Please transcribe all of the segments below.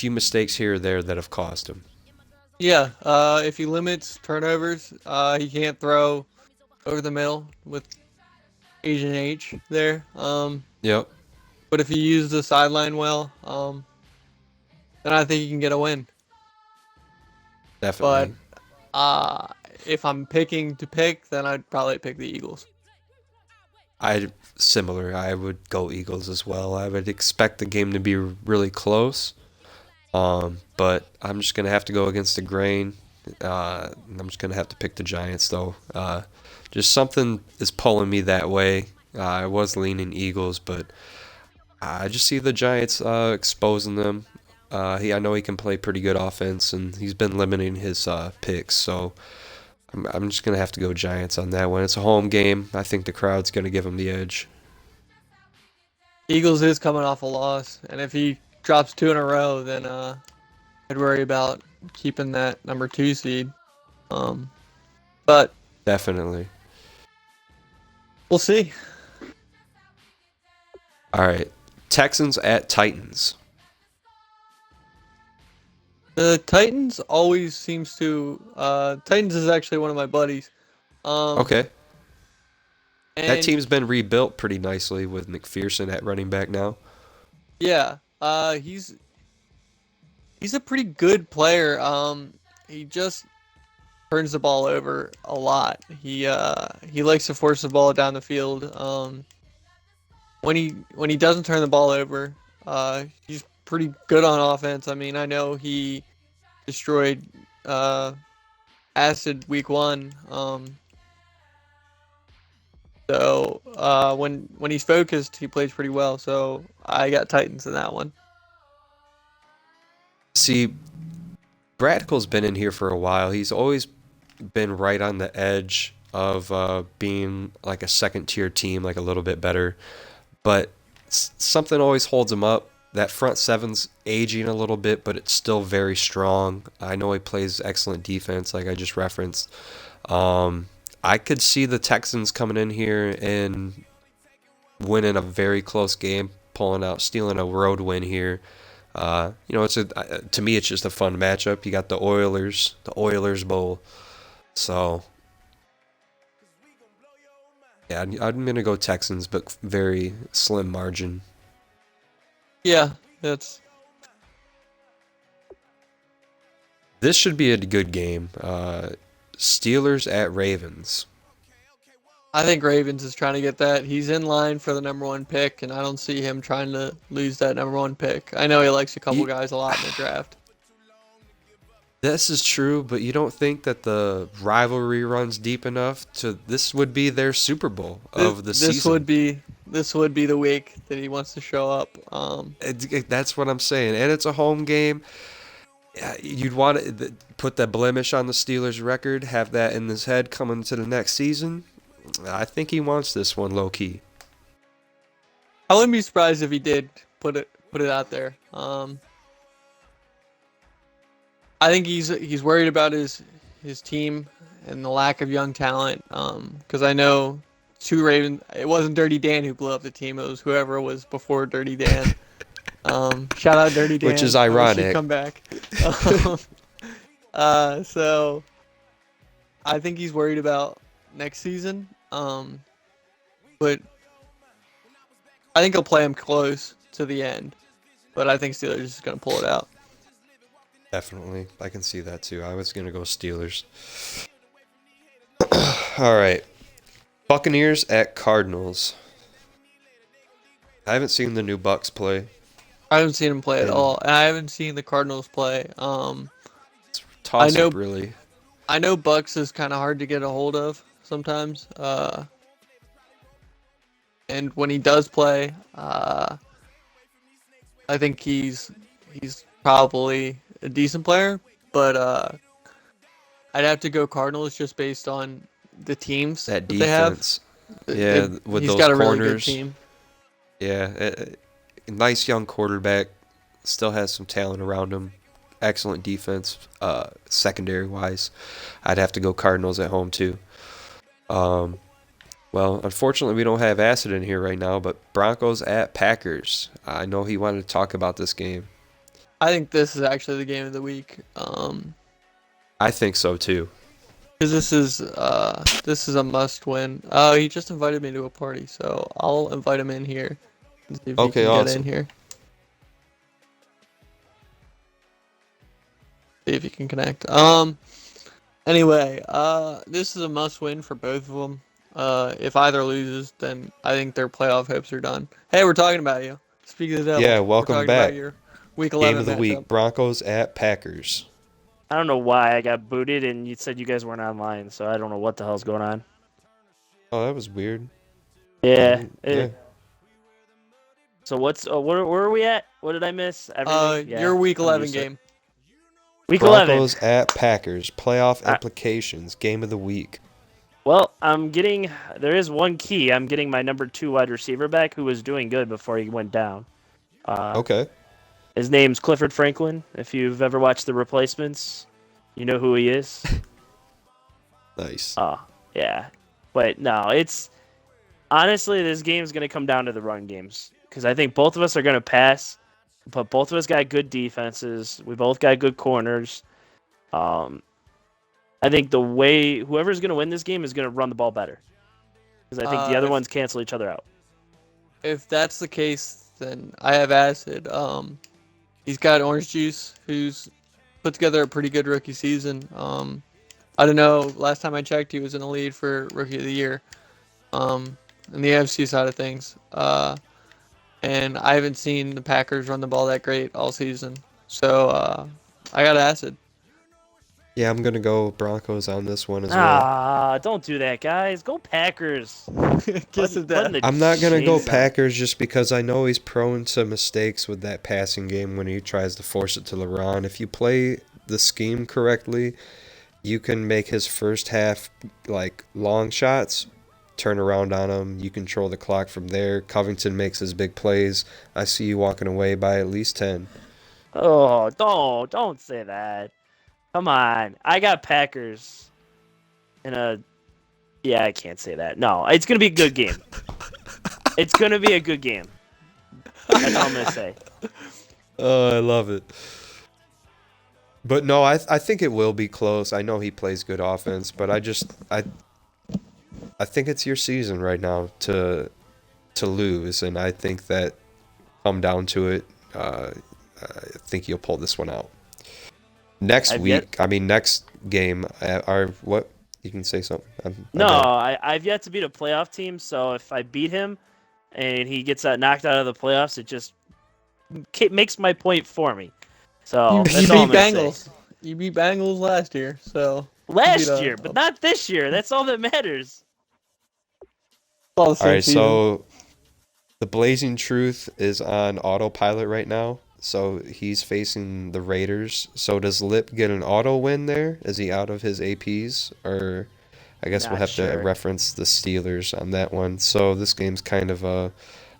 few mistakes here or there that have cost him. Yeah, if he limits turnovers, he can't throw over the middle with Asian H there. Yep, But if you use the sideline well, then I think you can get a win. But definitely. uh, if I'm picking to pick, then I'd probably pick the Eagles. Similar. I would go Eagles as well. I would expect the game to be really close. But I'm just gonna have to go against the grain. I'm just gonna have to pick the Giants though. Just something is pulling me that way. I was leaning Eagles, but I just see the Giants exposing them. I know he can play pretty good offense, and he's been limiting his picks. So I'm just gonna have to go Giants on that one. It's a home game. I think the crowd's gonna give him the edge. Eagles is coming off a loss, and if he drops two in a row, then I'd worry about keeping that number two seed. Um, but Definitely. we'll see. All right. Texans at Titans. The Titans always seems to. Titans is actually one of my buddies. Um, Okay. That and team's been rebuilt pretty nicely with McPherson at running back now. yeah, he's a pretty good player. He just turns the ball over a lot. He likes to force the ball down the field. When he doesn't turn the ball over, he's pretty good on offense. I mean, I know he destroyed uh, Acid week one. So when he's focused, he plays pretty well. So I got Titans in that one. See, Bradickel's been in here for a while. He's always been right on the edge of being like a second tier team, like a little bit better. But something always holds him up. That front seven's aging a little bit, but it's still very strong. I know he plays excellent defense, like I just referenced. Um, I could see the Texans coming in here and winning a very close game, pulling out, stealing a road win here. It's to me, it's just a fun matchup. You got the Oilers Bowl. So yeah, I'm gonna go Texans, but very slim margin. Yeah, that's. This should be a good game. Steelers at Ravens. I think Ravens is trying to get that. He's in line for the number one pick, and I don't see him trying to lose that number one pick. I know he likes a couple You, guys a lot in the draft. this is true, but you don't think that the rivalry runs deep enough to this would be their Super Bowl This, of the this would season. be this would be the week that he wants to show up. That's what I'm saying, and it's a home game. Yeah, you'd want to put that blemish on the Steelers' record, have that in his head coming to the next season. I think he wants this one low key. I wouldn't be surprised if he did put it out there. I think he's worried about his team and the lack of young talent. Because I know two Ravens. It wasn't Dirty Dan who blew up the team. It was whoever was before Dirty Dan. Shout out Dirty Which is Dan. I wish he'd ironic. come back. Um, so I think he's worried about next season. But I think he'll play him close to the end. But I think Steelers is going to pull it out. Definitely. I can see that too. I was going to go Steelers. All right. Buccaneers at Cardinals. I haven't seen the new Bucks play. I haven't seen him play at And all, and I haven't seen the Cardinals play. I toss up, know really. I know Bucks is kind of hard to get a hold of sometimes. And when he does play, I think he's probably a decent player, but I'd have to go Cardinals just based on the teams That that they have. defense. Yeah, with He's those got a really good corners. team. Yeah, nice young quarterback. Still has some talent around him. Excellent defense, secondary wise. I'd have to go Cardinals at home too. Um, well, unfortunately, we don't have Acid in here right now, but Broncos at Packers. I know he wanted to talk about this game. I think this is actually the game of the week. I think so too. Because this is a must win. He just invited me to a party, so I'll invite him in here and see if he Okay, can get in awesome. here. See if he can connect. Anyway, this is a must win for both of them. If either loses, then I think their playoff hopes are done. Hey, we're talking about you. Speak of the devil. Yeah, We're welcome talking about back. your Week Game of 11 the matchup. week: Broncos at Packers. I don't know why I got booted and you said you guys weren't online, so I don't know what the hell's going on. Oh, that was weird. Yeah. Yeah. So where are we at? What did I miss? Everything? Yeah. Your Week I'm 11 used to it. game. Week 11. Broncos at Packers. Playoff Uh, implications. Game of the week. Well, there is one key. I'm getting my number 2 wide receiver back who was doing good before he went down. Okay. His name's Clifford Franklin. If you've ever watched The Replacements, you know who he is. Nice. Oh, yeah. But no, honestly, this game's going to come down to the run games. Because I think both of us are going to pass, but both of us got good defenses. We both got good corners. I think whoever's going to win this game is going to run the ball better. Because I think the other ones cancel each other out. If that's the case, then I have Acid. He's got Orange Juice, who's put together a pretty good rookie season. I don't know. Last time I checked, he was in the lead for Rookie of the Year. In the AFC side of things. And I haven't seen the Packers run the ball that great all season. So I got Acid. Yeah, I'm gonna go Broncos on this one as well. Don't do that, guys. Go Packers. Kiss of Putting death. the I'm not gonna go chains on. Packers just because I know he's prone to mistakes with that passing game when he tries to force it to LeBron. If you play the scheme correctly, you can make his first half like long shots, turn around on him. You control the clock from there. Covington makes his big plays. I see you walking away by at least 10. Oh, don't say that. Come on. I got Packers yeah, I can't say that. No, it's going to be a good game. It's going to be a good game. That's all I'm going to say. Oh, I love it. But no, I think it will be close. I know he plays good offense, but I think it's your season right now to lose, and I think that come down to it, I think you'll pull this one out. Next game, what? You can say something. I've yet to beat a playoff team, so if I beat him and he gets knocked out of the playoffs, it just makes my point for me. So You that's all I'm beat gonna Bengals. say. You beat Bengals last year, so Last year, but not this year. That's all that matters. all the All right, same so the Blazing Truth is on autopilot right now. So he's facing the Raiders. So does Lip get an auto win there? Is he out of his APs? Or I guess we'll Not have to sure. reference the Steelers on that one. So this game's kind of a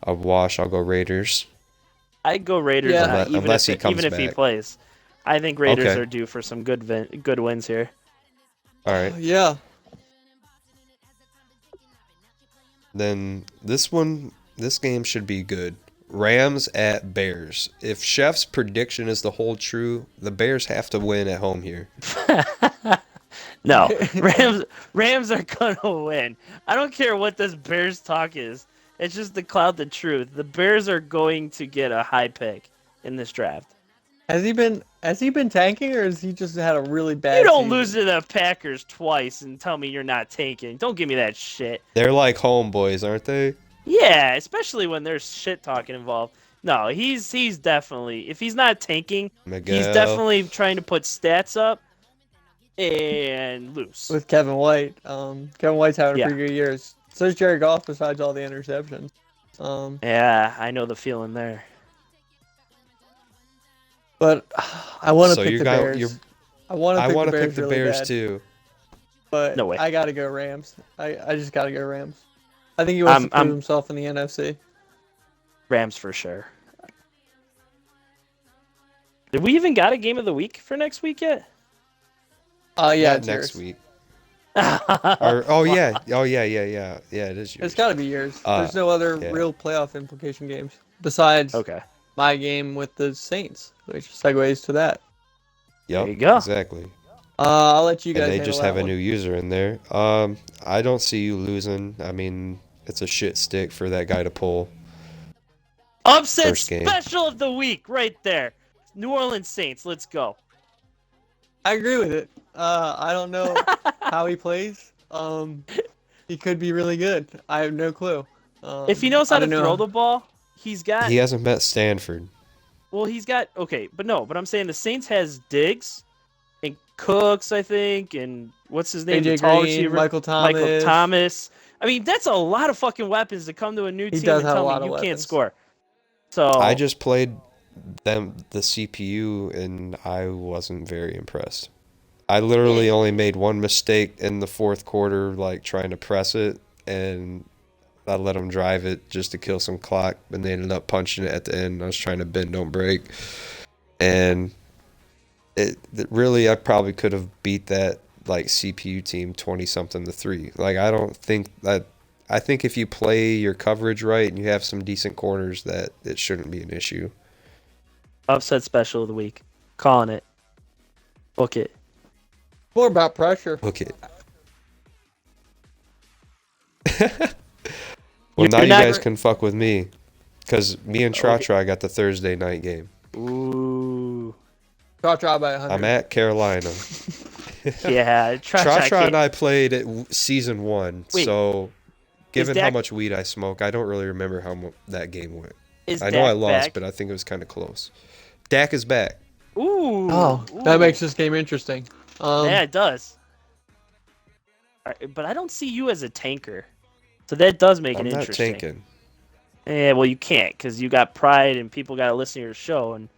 wash. I'll go Raiders. I'd go Raiders Yeah. Unless he comes even if he back. plays. I think Raiders Okay. are due for some good wins here. All right. Yeah. Then this game should be good. Rams at Bears. If Chef's prediction is to hold true, the Bears have to win at home here. No, Rams are gonna win. I don't care what this Bears talk is. It's just to cloud the truth. The Bears are going to get a high pick in this draft. Has he been tanking, or has he just had a really bad You don't season? lose to the Packers twice and tell me you're not tanking. Don't give me that shit. They're like homeboys, aren't they? Yeah, especially when there's shit talking involved. No, he's definitely, if he's not tanking, Miguel. he's definitely trying to put stats up and lose. With Kevin White. Kevin White's having Yeah. a pretty good year. So is Jared Goff, besides all the interceptions. Yeah, I know the feeling there. But I want to So pick you the got- Bears. you're- I want to I pick want the to Bears pick the really Bears bad, too. but No way. I gotta go Rams. I just gotta go Rams. I think he wants to prove himself in the NFC. Rams for sure. Did we even got a game of the week for next week yet? Yeah, Yeah, it's next yours. week. Yeah, it is yours. It's gotta be yours. Uh, There's no other yeah. real playoff implication games besides Okay. my game with the Saints, which segues to that. Yep, you go. exactly. I'll let you And guys they handle just that have a one. new user in there. I don't see you losing. I mean, it's a shit stick for that guy to pull Upset first game. special of the week, right there. New Orleans Saints. Let's go. I agree with it. I don't know how he plays. He could be really good. I have no clue. If he knows I how to don't throw know. the ball, he's got. He hasn't met Stanford. Well, he's got. Okay, but no. But I'm saying the Saints has Diggs and Cooks, I think, and what's his name, the AJ tall Green, receiver, Michael Michael Thomas. Thomas. I mean, that's a lot of fucking weapons to come to a new He team does and have a tell me lot of you can't weapons. score. So I just played the CPU and I wasn't very impressed. I literally only made one mistake in the fourth quarter, like trying to press it, and I let them drive it just to kill some clock, and they ended up punching it at the end. I was trying to bend, don't break, and really, I probably could have beat that like CPU team 20-something to 3. Like I don't think that. I think if you play your coverage right and you have some decent corners, that it shouldn't be an issue. upset special of the week. Calling it. Book it. More about pressure. Okay. You're Well, now you not- guys can fuck with me, because me and Tra got the Thursday night game. Ooh. Draw by 100. I'm at Carolina. Yeah. Tra and I played at season 1, Wait, so given how Dak- much weed I smoke, I don't really remember how that game went. Is I know Dak I lost, back? but I think it was kind of close. Dak is back. Ooh. Oh, that makes this game interesting. Yeah, it does. But I don't see you as a tanker. So that does make I'm it not interesting. tanking. Yeah, well, you can't because you got pride and people got to listen to your show. And,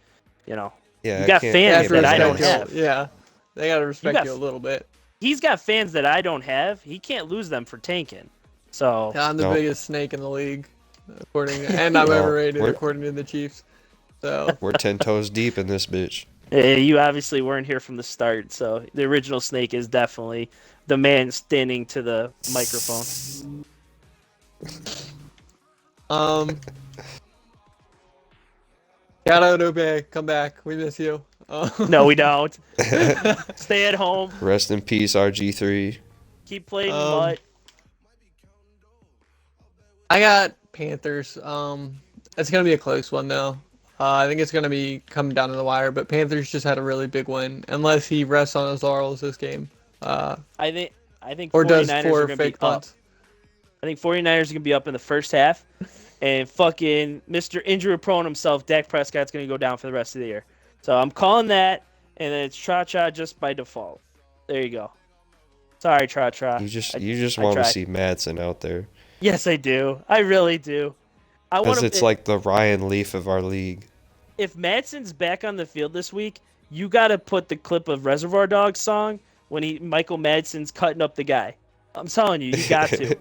you know, Yeah, You I got can't- fans can't They have that to I don't respect have. you. Yeah, they gotta respect got you a f- little bit. he's got fans that I don't have. He can't lose them for tanking. So, Yeah, I'm the No. biggest snake in the league, and I'm No, overrated we're- according to the Chiefs. So We're 10 toes deep in this bitch. you obviously weren't here from the start. So the original Snake is definitely the man standing to the microphone. shout out Obey, come back. We miss you. No, we don't. Stay at home. Rest in peace, RG3. Keep playing Um, Mutt. I got Panthers. It's gonna be a close one though. I think it's gonna be coming down to the wire, but Panthers just had a really big win. Unless he rests on his laurels this game, I think or does 49ers are 4 gonna be fake up. punts. I think 49ers are going to be up in the first half. And fucking Mr. Injury prone himself, Dak Prescott's going to go down for the rest of the year. So I'm calling that, and then it's Cha-Cha just by default. There you go. Sorry, Cha-Cha. You just I want to tried. see Madsen out there. Yes, I do. I really do. I want Because to. it's like the Ryan Leaf of our league. If Madsen's back on the field this week, you got to put the clip of Reservoir Dogs song when Michael Madsen's cutting up the guy. I'm telling you, you got to.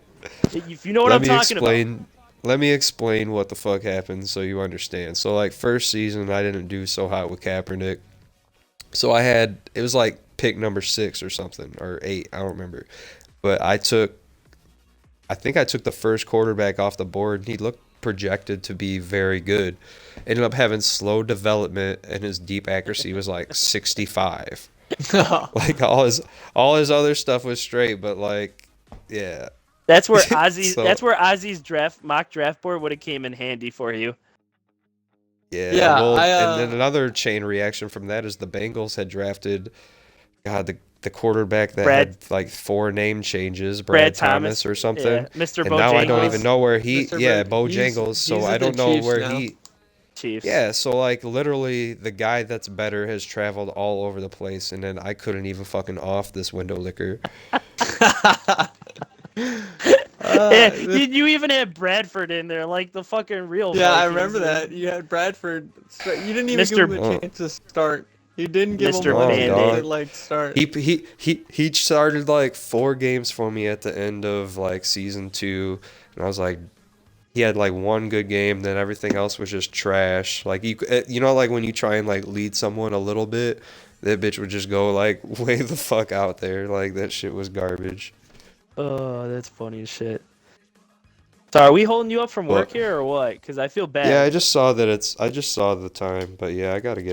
If you know what I'm talking about. Let me explain what the fuck happened so you understand. So, like, first season, I didn't do so hot with Kaepernick. So it was like pick number 6 or something, or 8, I don't remember. But I think I took the first quarterback off the board, and he looked projected to be very good. Ended up having slow development, and his deep accuracy was like 65. Like, all his other stuff was straight, but like, yeah. That's where Ozzy's. So- That's where Ozzy's mock draft board would have came in handy for you. Yeah, well, and then another chain reaction from that is the Bengals had drafted, the quarterback that had like 4 name changes, Brad Thomas or something. Yeah, Mr. And Bojangles. now I don't even know where he, Mr. Bojangles. So he's I at the don't know Chiefs where now. Chiefs. Yeah, so like literally the guy that's better has traveled all over the place, and then I couldn't even fucking off this window liquor. You even had Bradford in there, like the fucking real. Yeah, I Vikings. remember that. You had Bradford. You didn't even Mr. give him a chance to start. You didn't give Mr. him a Band-Aid. chance to like start. He started like 4 games for me at the end of like season 2, and I was like, he had like 1 good game, then everything else was just trash. Like you know, like when you try and like lead someone a little bit, that bitch would just go like way the fuck out there. Like that shit was garbage. Oh, that's funny as shit. So are we holding you up from work Well, here or what? Because I feel bad. yeah, I just saw the time, but yeah, I gotta get